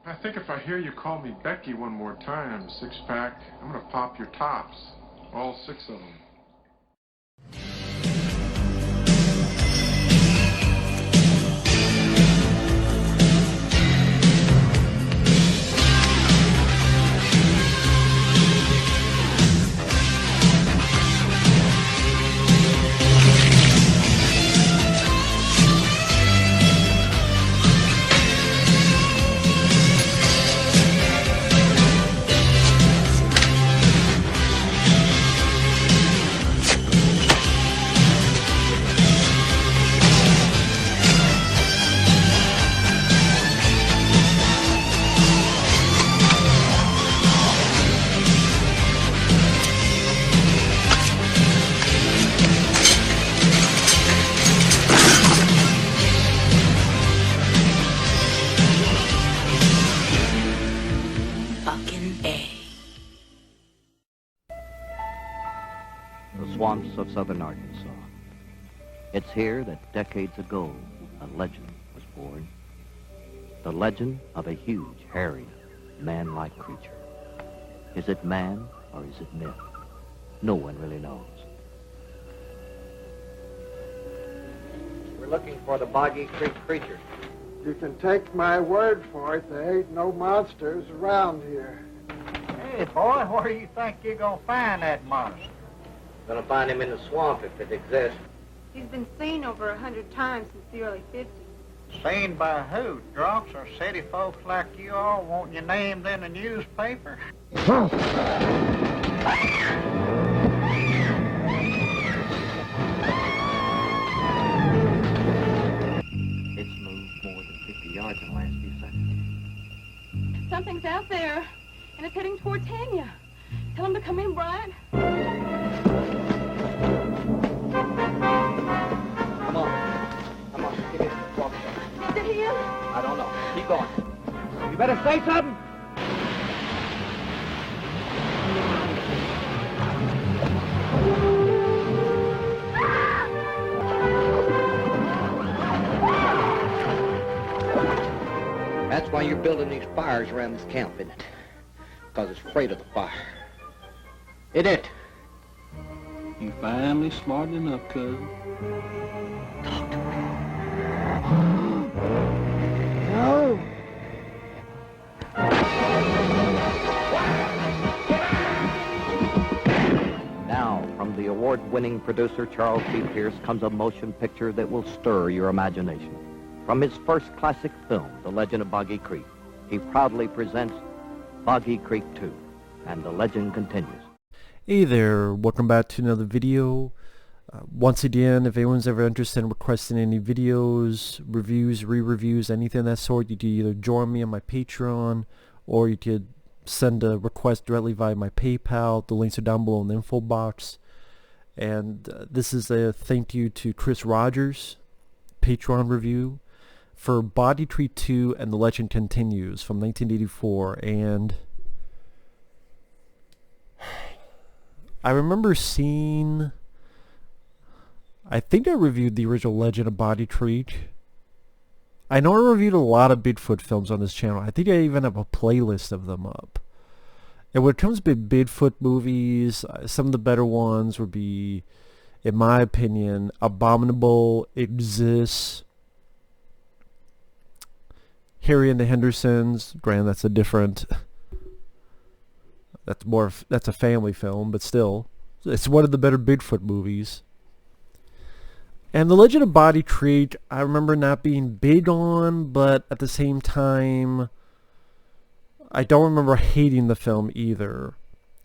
I think if I hear you call me Becky one more time, six-pack, I'm gonna pop your tops. All six of them. The swamps of southern Arkansas. It's here that decades ago a legend was born. The legend of a huge, hairy, man-like creature. Is it man or is it myth? No one really knows. We're looking for the Boggy Creek creature. You can take my word for it, there ain't no monsters around here. Hey, boy, where do you think you're gonna find that monster? Gonna find him in the swamp if it exists. He's been seen over 100 times since the early 50s. Seen by who? Drunks or city folks like you all wanting your names in the newspaper? It's moved more than 50 yards in the last few seconds. Something's out there, and it's heading toward Tanya. Tell him to come in, Brian. Come on, give me a walk. Is it him? I don't know. Keep going. You better say something. That's why you're building these fires around this camp, isn't it? Because it's afraid of the fire. Isn't it? You finally smartened enough, cousin. Talk to me. No. Now, from the award-winning producer Charles B. Pierce comes a motion picture that will stir your imagination. From his first classic film, The Legend of Boggy Creek, he proudly presents Boggy Creek II, and the legend continues. Hey there, welcome back to another video. Once again, if anyone's ever interested in requesting any videos, reviews, re-reviews, anything of that sort, you can either join me on my Patreon, or you could send a request directly via my PayPal. The links are down below in the info box. And this is a thank you to Chris Rogers, Patreon review, for Boggy Creek II and The Legend Continues from 1984. And I remember seeing, I think I reviewed the original Legend of Boggy Creek. I know I reviewed a lot of Bigfoot films on this channel. I think I even have a playlist of them up. And when it comes to Bigfoot movies, some of the better ones would be, in my opinion, Abominable, Exists, Harry and the Hendersons. Granted, that's a different, that's a family film, but still, it's one of the better Bigfoot movies. And The Legend of Boggy Creek, I remember not being big on, but at the same time, I don't remember hating the film either.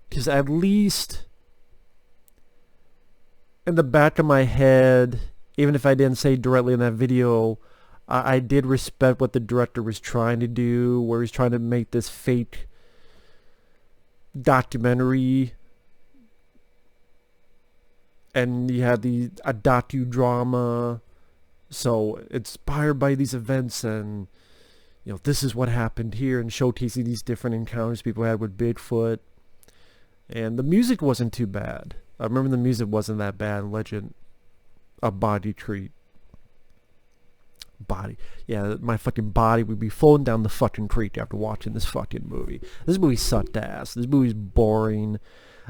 Because at least in the back of my head, even if I didn't say directly in that video, I did respect what the director was trying to do, where he's trying to make this fake documentary. And you had a docudrama, so inspired by these events, and you know, this is what happened here, and showcasing these different encounters people had with Bigfoot. And the music wasn't too bad. I remember the music wasn't that bad in Legend of Boggy Creek. body. Yeah, my fucking body would be floating down the fucking creek after watching this fucking movie. This movie sucked ass. This movie's boring.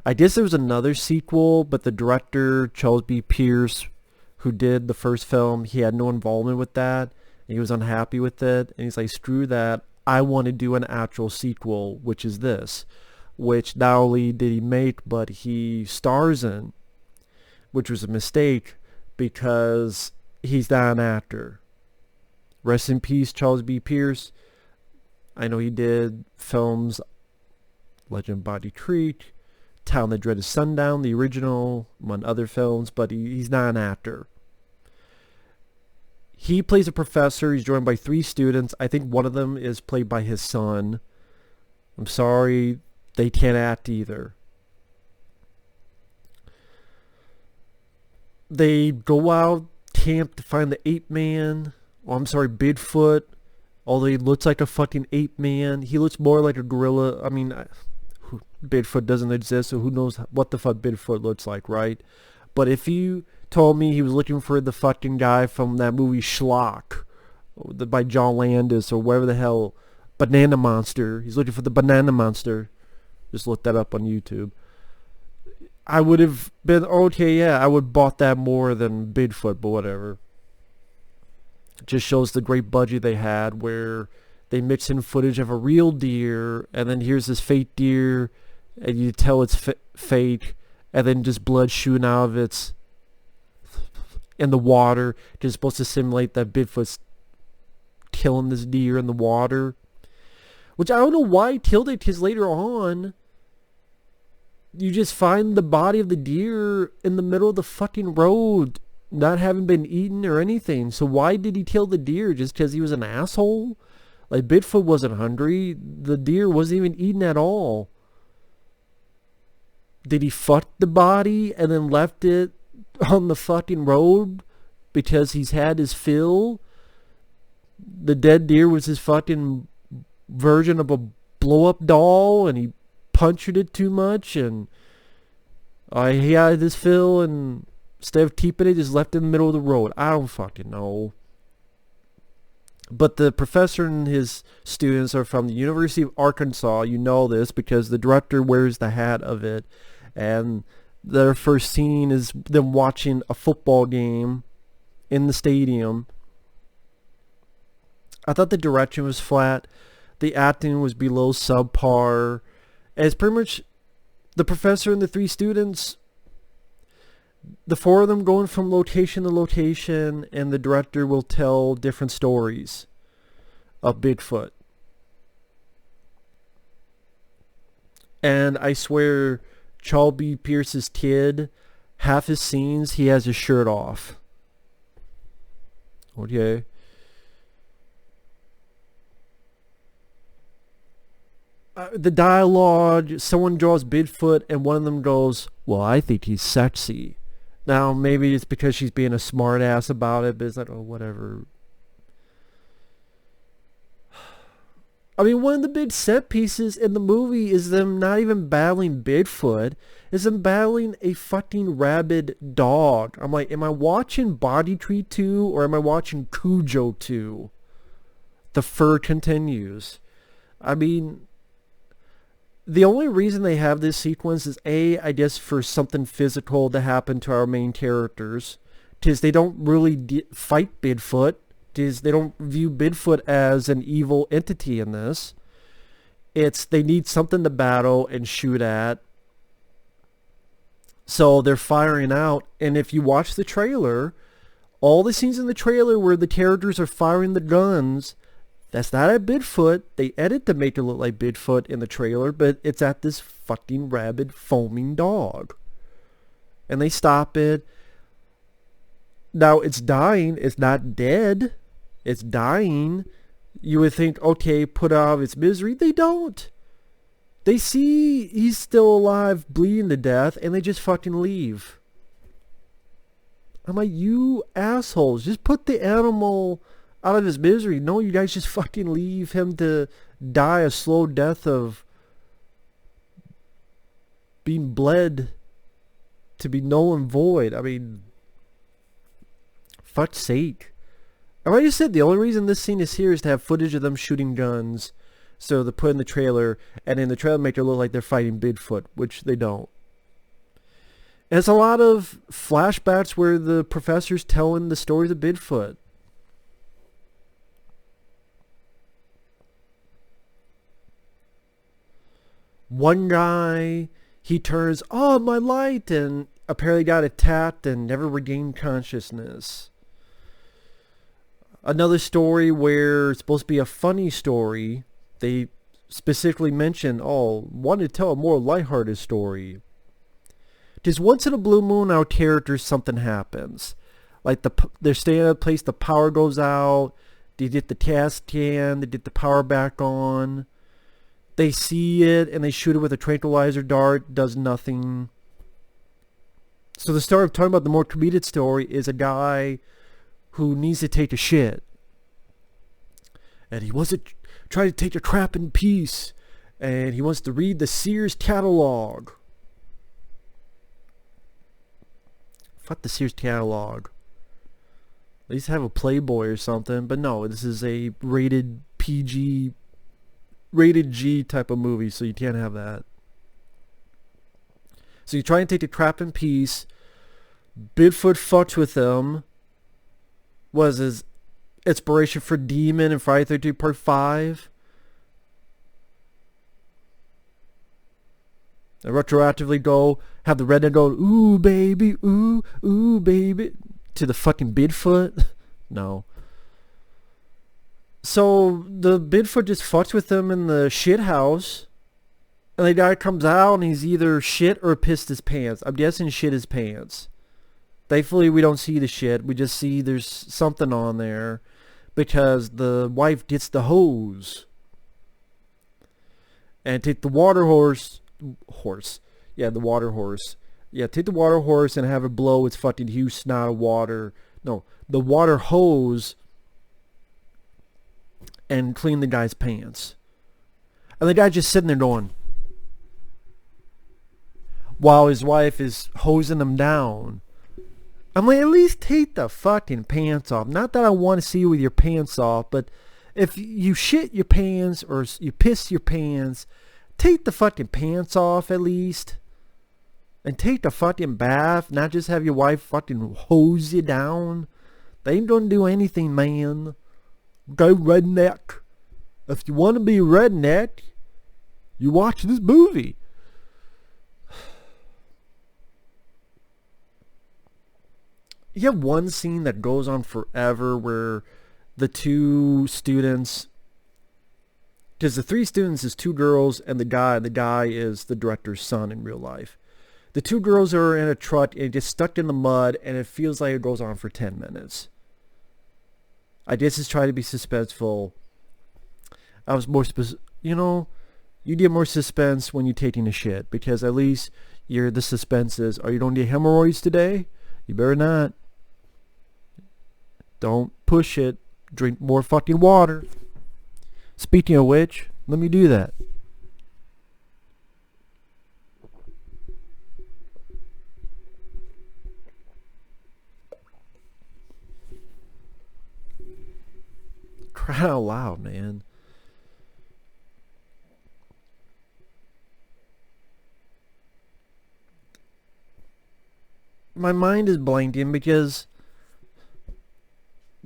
I guess there was another sequel, but the director, Charles B. Pierce, who did the first film, he had no involvement with that. And he was unhappy with it. And he's like, screw that. I want to do an actual sequel, which is this. Which not only did he make, but he stars in. Which was a mistake because he's not an actor. Rest in peace, Charles B. Pierce. I know he did films Legend of Boggy Creek, Town That Dreaded Sundown, the original, among other films, but he's not an actor. He plays a professor. He's joined by 3 students. I think one of them is played by his son. I'm sorry, they can't act either. They go out, camp to find the ape man. Oh, I'm sorry, Bigfoot. Although he looks like a fucking ape man. He looks more like a gorilla. I mean, Bigfoot doesn't exist, so who knows what the fuck Bigfoot looks like, right? But if you told me he was looking for the fucking guy from that movie Schlock, by John Landis, or whatever the hell, Banana Monster. He's looking for the Banana Monster. Just look that up on YouTube. I would have been, okay, yeah, I would have bought that more than Bigfoot, but whatever. It just shows the great budget they had, where they mix in footage of a real deer, and then here's this fake deer, and you tell it's fake, and then just blood shooting out of its in the water. It's supposed to simulate that Bigfoot's killing this deer in the water. Which I don't know why he killed it, because later on, you just find the body of the deer in the middle of the fucking road, not having been eaten or anything. So why did he kill the deer? Just because he was an asshole? Like, Bigfoot wasn't hungry. The deer wasn't even eaten at all. Did he fuck the body and then left it on the fucking road because he's had his fill? The dead deer was his fucking version of a blow-up doll, and he punctured it too much, and he had his fill, and instead of keeping it, just left it in the middle of the road. I don't fucking know. But the professor and his students are from the University of Arkansas. You know this because the director wears the hat of it. And their first scene is them watching a football game in the stadium. I thought the direction was flat. The acting was below subpar. And it's pretty much the professor and the 3 students, the 4 of them going from location to location, and the director will tell different stories of Bigfoot. And I swear, Charles B. Pierce's kid, half his scenes, he has his shirt off. Okay. The dialogue, someone draws Bigfoot and one of them goes, well, I think he's sexy. Now, maybe it's because she's being a smart ass about it, but it's like, oh, whatever. I mean, one of the big set pieces in the movie is them not even battling Bigfoot. Is them battling a fucking rabid dog. I'm like, am I watching Boggy Creek II or am I watching Cujo II? The fur continues. I mean, the only reason they have this sequence is I guess for something physical to happen to our main characters. Because they don't really fight Bigfoot. Because they don't view Bigfoot as an evil entity in this. It's they need something to battle and shoot at. So they're firing out. And if you watch the trailer, all the scenes in the trailer where the characters are firing the guns, that's not at Bigfoot. They edit to make it look like Bigfoot in the trailer, but it's at this fucking rabid foaming dog. And they stop it. Now it's dying. It's not dead. It's dying. You would think, okay, put out of its misery. They don't. They see he's still alive, bleeding to death, and they just fucking leave. I'm like, you assholes, just put the animal out of his misery. No, you guys just fucking leave him to die a slow death of being bled to be null and void. I mean, fuck's sake. And like I just said, the only reason this scene is here is to have footage of them shooting guns. So they put in the trailer, and in the trailer make it look like they're fighting Bigfoot, which they don't. And it's a lot of flashbacks where the professor's telling the stories of Bigfoot. One guy, he turns, oh, my light, and apparently got attacked and never regained consciousness. Another story where it's supposed to be a funny story, they specifically mention, oh, want to tell a more lighthearted story. Just once in a blue moon, our characters, something happens. Like they're staying at a place, the power goes out, they get the task can, they get the power back on. They see it and they shoot it with a tranquilizer dart, does nothing. So the story I'm talking about, the more comedic story, is a guy who needs to take a shit. And he wants to try to take a crap in peace. And he wants to read the Sears catalog. Fuck the Sears catalog. At least have a Playboy or something. But no, this is a rated PG, rated G type of movie, so you can't have that. So you try and take the crap in peace. Bigfoot fucks with them. Was his inspiration for Demon and Friday the 13th Part 5. And retroactively go, have the redneck go, ooh baby, ooh baby, to the fucking Bigfoot. No. So the Bigfoot just fucks with them in the shit house. And the guy comes out and he's either shit or pissed his pants. I'm guessing shit his pants. Thankfully we don't see the shit. We just see there's something on there. Because the wife gets the hose. And take the water horse. Yeah, the water horse. Yeah, take the water horse and have it blow its fucking huge snot of water. No, the water hose. And clean the guy's pants. And the guy's just sitting there going, while his wife is hosing him down. I'm like, at least take the fucking pants off. Not that I want to see you with your pants off, but if you shit your pants or you piss your pants, take the fucking pants off at least. And take the fucking bath, not just have your wife fucking hose you down. They ain't gonna do anything, man. Go redneck. If you want to be redneck, you watch this movie. You have one scene that goes on forever where the two students, because the three students is two girls and the guy is the director's son in real life. The two girls are in a truck and get stuck in the mud and it feels like it goes on for 10 minutes. I guess it's trying to be suspenseful. I was more you get more suspense when you're taking a shit because at least the suspense is, are you going to get hemorrhoids today? You better not. Don't push it. Drink more fucking water. Speaking of which, let me do that. Cry out loud, man. My mind is blanking because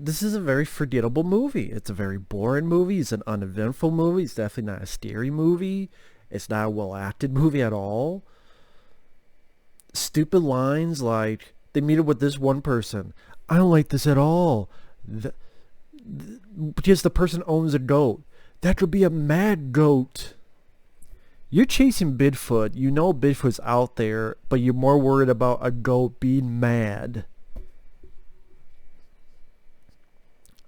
this is a very forgettable movie. It's a very boring movie. It's an uneventful movie. It's definitely not a scary movie. It's not a well-acted movie at all. Stupid lines like, they meet up with this one person. I don't like this at all. Because the person owns a goat. That could be a mad goat. You're chasing Bigfoot. You know Bigfoot's out there, but you're more worried about a goat being mad.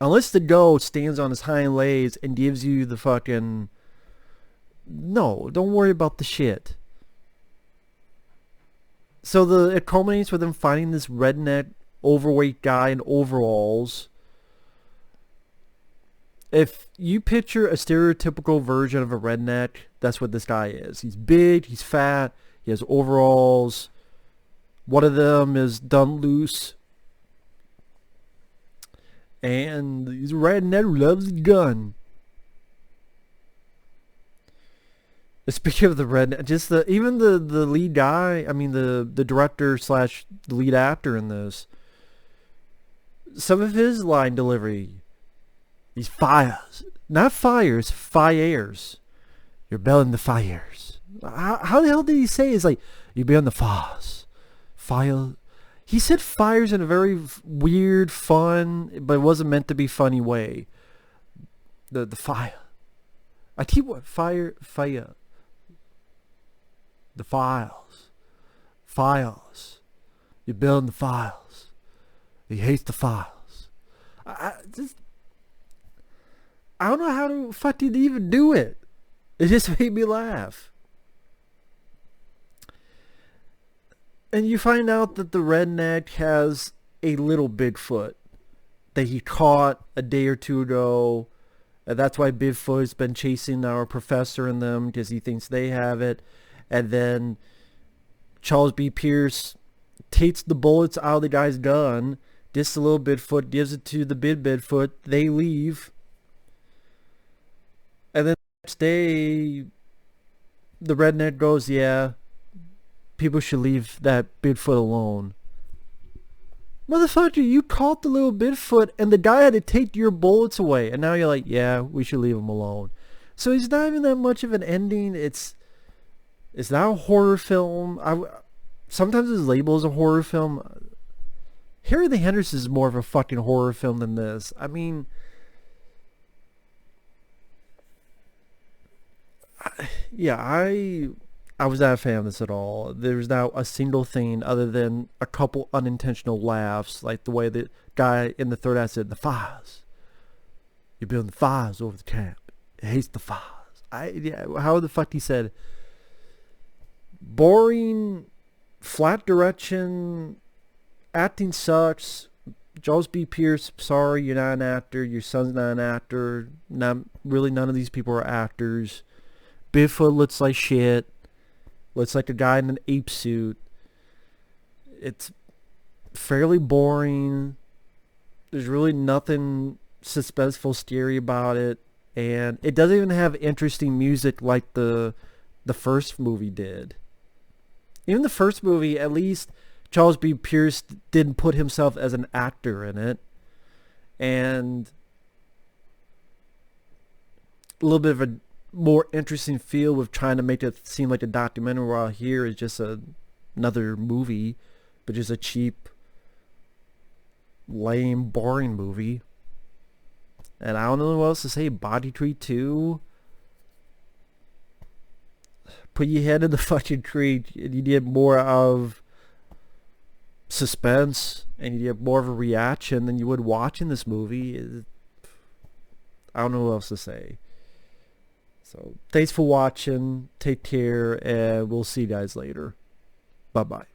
Unless the goat stands on his hind legs and gives you the fucking... No, don't worry about the shit. So it culminates with him finding this redneck, overweight guy in overalls. If you picture a stereotypical version of a redneck, that's what this guy is. He's big, he's fat, he has overalls. One of them is done loose. And he's a redneck who loves a gun. Speaking of the redneck, just even the lead guy, I mean the director slash the lead actor in this, some of his line delivery, he's fires, not fires, fires. You're belling the fires. How the hell did he say? It's like, you be on the fires. Fire. He said fires in a very weird, fun, but it wasn't meant to be funny way. The fire. I tell you what, fire. The files. Files. You're building the files. He hates the files. I don't know how the fuck did he even do it. It just made me laugh. And you find out that the redneck has a little Bigfoot that he caught a day or two ago. And that's why Bigfoot's been chasing our professor and them, because he thinks they have it. And then Charles B. Pierce takes the bullets out of the guy's gun, just a little Bigfoot, gives it to the big Bigfoot. They leave. And then the next day, the redneck goes, yeah, people should leave that Bigfoot alone. Motherfucker, you caught the little Bigfoot and the guy had to take your bullets away. And now you're like, yeah, we should leave him alone. So he's not even that much of an ending. It's not a horror film. Sometimes it's labeled as a horror film. Harry the Henderson is more of a fucking horror film than this. I mean, yeah, I was not a fan of this at all. There's not a single thing other than a couple unintentional laughs, like the way the guy in the third act said, the fires. You're building the fires over the camp. He hates the fires. How the fuck he said, boring, flat direction, acting sucks. Charles B. Pierce, sorry, you're not an actor. Your son's not an actor. None of these people are actors. Bigfoot looks like shit. Looks like a guy in an ape suit. It's fairly boring. There's really nothing suspenseful, scary about it. And it doesn't even have interesting music like the first movie did. Even the first movie, at least Charles B. Pierce didn't put himself as an actor in it. And a little bit of a more interesting feel with trying to make it seem like a documentary, while here is just another movie, but just a cheap, lame, boring movie. And I don't know what else to say. Boggy Creek II. Put your head in the fucking creek and you get more of suspense and you get more of a reaction than you would watching this movie. I don't know what else to say. So thanks for watching. Take care and we'll see you guys later. Bye bye.